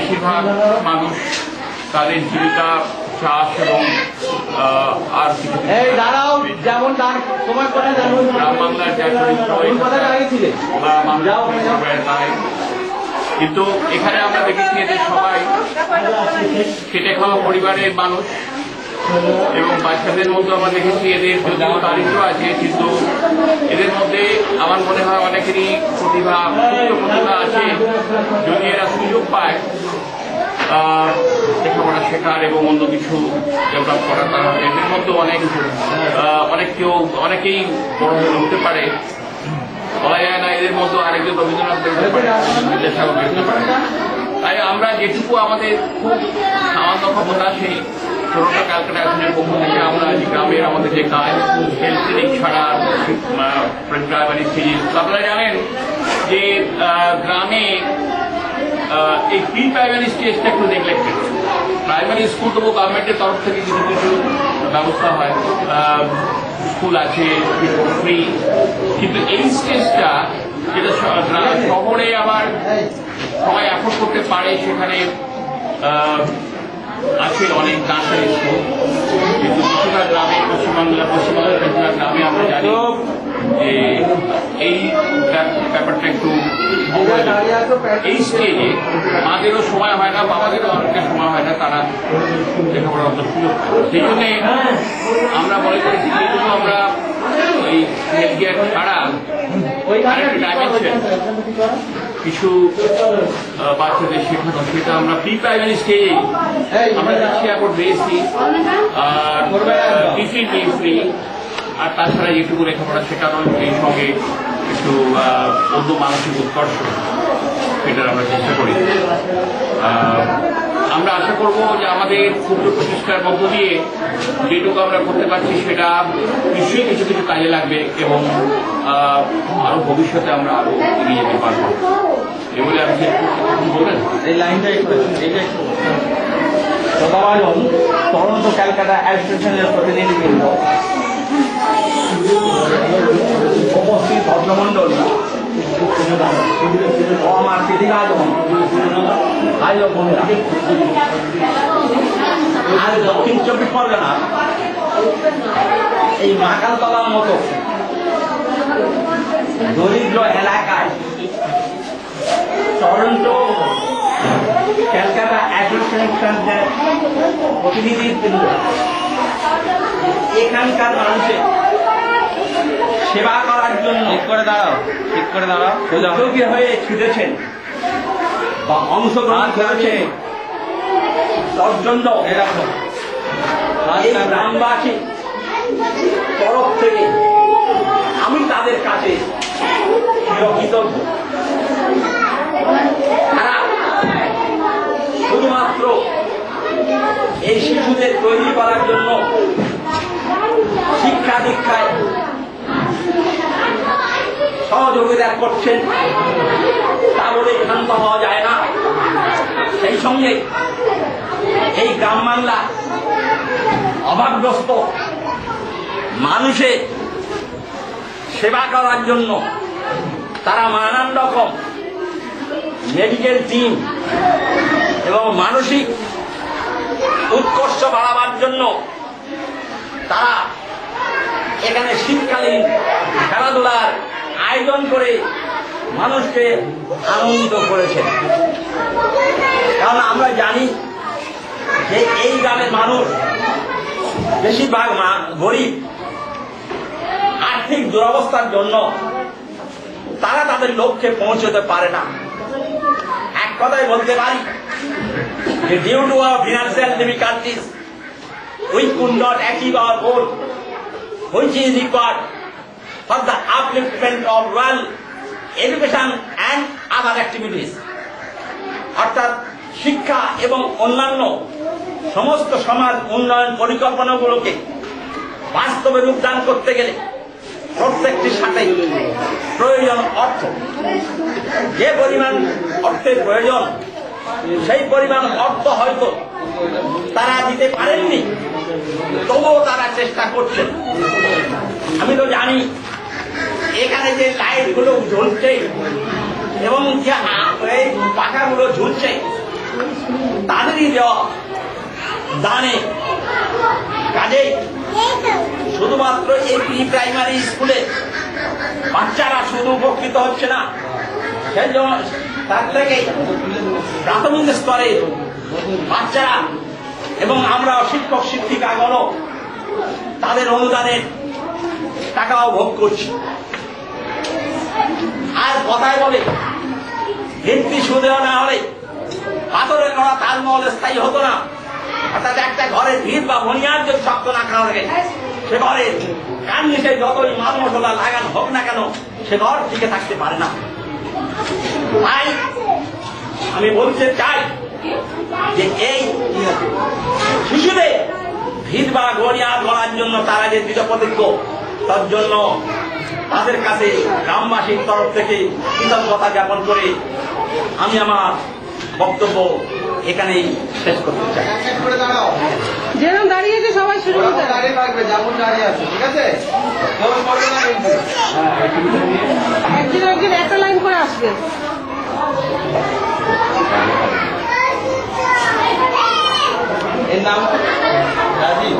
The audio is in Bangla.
বেশিরভাগ মানুষ তাদের জীবিকা চাষ এবং আর কিছু গ্রাম বাংলার যা তাই। কিন্তু এখানে আমরা দেখেছি এদের সবাই খেটে খাওয়া পরিবারের মানুষ এবং বাচ্চাদের মধ্যে আমরা দেখেছি এদের যদিও দারিদ্র আছে, কিন্তু এদের মধ্যে আমার মনে হয় অনেকেরই প্রতিভা আছে। যদি এরা সুযোগ পায় লেখাপড়া শেখার এবং অন্য কিছু ডেভেলপ করার, তারা এদের মধ্যে অনেকেই বড় হতে পারে। বলা যায় না এদের মধ্যে আরেকজন রবীন্দ্রনাথ বেরোতে পারে, লেখাও বেরোতে পারে। তাই আমরা যেটুকু আমাদের খুব সামান্য ক্ষমতা সেই ছোটটা ক্যালকাটা অ্যাসনের পক্ষ থেকে আমরা আজ গ্রামের আমাদের যে কাজ হেলথ ক্লিনিক ছাড়া প্রাইমারি স্টেজ, আপনারা জানেন যে গ্রামে এই প্রি প্রাইমারি স্টেজটা একটু নেগলেক্টেড। প্রাইমারি স্কুল তবু গভর্নমেন্টের তরফ থেকে কিছু কিছু ব্যবস্থা হয়, স্কুল আছে ফ্রি, কিন্তু এই স্টেজটা যেটা শহরে আবার সবাই অ্যাফোর্ড করতে পারে, সেখানে আছে অনেক নার্সারি স্কুল, কিন্তু বেশিরভাগ গ্রামে পশ্চিমবাংলার বেশিরভাগ গ্রামে আমরা জানি যে এই ব্যাপারটা একটু এই স্টেজে মাদেরও সময় হয় না, বাবাদেরও অনেকটা সময় হয় না, তারা লেখাপড়ার অত সুযোগ পায়। সেই জন্যে আমরা মনে করেছি এই জন্য আমরা ওই হেলথ কেয়ার ছাড়া আরেকটা ডাইমেনশন কিছু বাচ্চাদের শেখানো, সেটা আমরা প্রি প্রাইমারি স্টেজে আমরা দিচ্ছি এখন দিয়েছি। আর টিফিন ফ্রি, আর তাছাড়া যেটুকু লেখাপড়া শেখানো সেই সঙ্গে একটু অন্য মানসিক উৎকর্ষ, সেটার আমরা চেষ্টা করি। আমরা আশা করব যে আমাদের ক্ষুদ্র প্রচেষ্টার মধ্য দিয়ে যেটুকু আমরা করতে পারছি সেটা নিশ্চয়ই কিছু কিছু কাজে লাগবে এবং আরো ভবিষ্যতে আমরা আরো এগিয়ে যেতে পারবো। এগুলো আমি বলেন এই লাইনটা টরন্টো ক্যালকাটা অ্যাসোসিয়েশনের প্রতিনিধিবৃন্দ, উপস্থিত ভদ্রমন্ডল ও আমার প্রতিভাজন ভাই ও বোনেরা, আজ দক্ষিণ চব্বিশ পরগনা এই মাকালতলার মতো দরিদ্র এলাকায় টরন্টো ক্যালকাটা অ্যাসোসিয়েশনের প্রতিনিধিবৃন্দ এখানকার মানুষের সেবা করার জন্য ঠিক করে দাঁড়াও উদ্যোগী হয়ে ছুটেছেন বা অংশগ্রহণ করেছেন, তার জন্য এই গ্রামবাসী তরফ থেকে আমি তাদের কাছে কৃতজ্ঞ। তারা শুধুমাত্র এই শিশুদের তৈরি করার জন্য শিক্ষা দীক্ষায় সহযোগিতা করছেন, তা বলে ক্ষান্ত হওয়া যায় না। সেই সঙ্গে এই গ্রাম বাংলা অভাবগ্রস্ত মানুষের সেবা করার জন্য তারা নানান রকম মেডিকেল টিম এবং মানসিক উৎকর্ষ বাড়াবার জন্য তারা এখানে শীতকালীন খেলাধুলার আয়োজন করে মানুষকে আনন্দিত করেছেন। কারণ আমরা জানি যে এই গ্রামের মানুষ বেশিরভাগ গরিব, আর্থিক দুরবস্থার জন্য তারা তাদের লক্ষ্যে পৌঁছতে পারে না। এক কথায় বলতে পারি যে due to our financial difficulties we could not achieve our goal, which is required for the upliftment of rural education and other activities. অর্থাৎ শিক্ষা এবং অন্যান্য সমস্ত সমাজ উন্নয়ন পরিকল্পনাগুলোকে বাস্তবে রূপদান করতে গেলে প্রত্যেকটির সাথে প্রয়োজন অর্থ। যে পরিমাণ অর্থের প্রয়োজন সেই পরিমাণ অর্থ হয়তো তারা দিতে পারেননি, তবুও তারা চেষ্টা করছেন। আমি তো জানি এখানে যে লাইটগুলো জ্বলছে এবং যে পাখাগুলো ঝুলছে তাদেরই দেওয়া দানে। কাজেই শুধুমাত্র এই প্রি প্রাইমারি স্কুলে বাচ্চারা শুধু উপকৃত হচ্ছে না, সেই জন্য তার থেকে প্রাথমিক স্তরে বাচ্চারা এবং আমরা শিক্ষক শিক্ষিকাগণও তাদের অনুদানের টাকাও ভোগ করছি। আর কথায় বলে ভিত্তি সুদেহ না হলে পাথরের করা তাজমহল স্থায়ী হতো না। অর্থাৎ একটা ঘরের ভিত বা বুনিয়াদ যদি শক্ত না করা থাকে, সে ঘরে কান নিচে যতই মাল মশলা লাগানো হোক না কেন সে ঘর টিকে থাকতে পারে না। তাই আমি বলতে চাই যে এই শিশুদের ভিত বা বুনিয়াদ করার জন্য তারা যে দৃঢ় প্রতিজ্ঞ, তার জন্য তাদের কাছে গ্রামবাসীর তরফ থেকে কৃতজ্ঞতা জ্ঞাপন করে আমি আমার বক্তব্য এখানেই শেষ করতে চাই। যেরকম দাঁড়িয়েছে সবাই শুরু করতে দাঁড়িয়ে থাকবে, যেমন দাঁড়িয়ে আছে, ঠিক আছে? জোর করবে না কিন্তু। একজন একজন একটা লাইন করে আসবে। এর নাম রাজীব।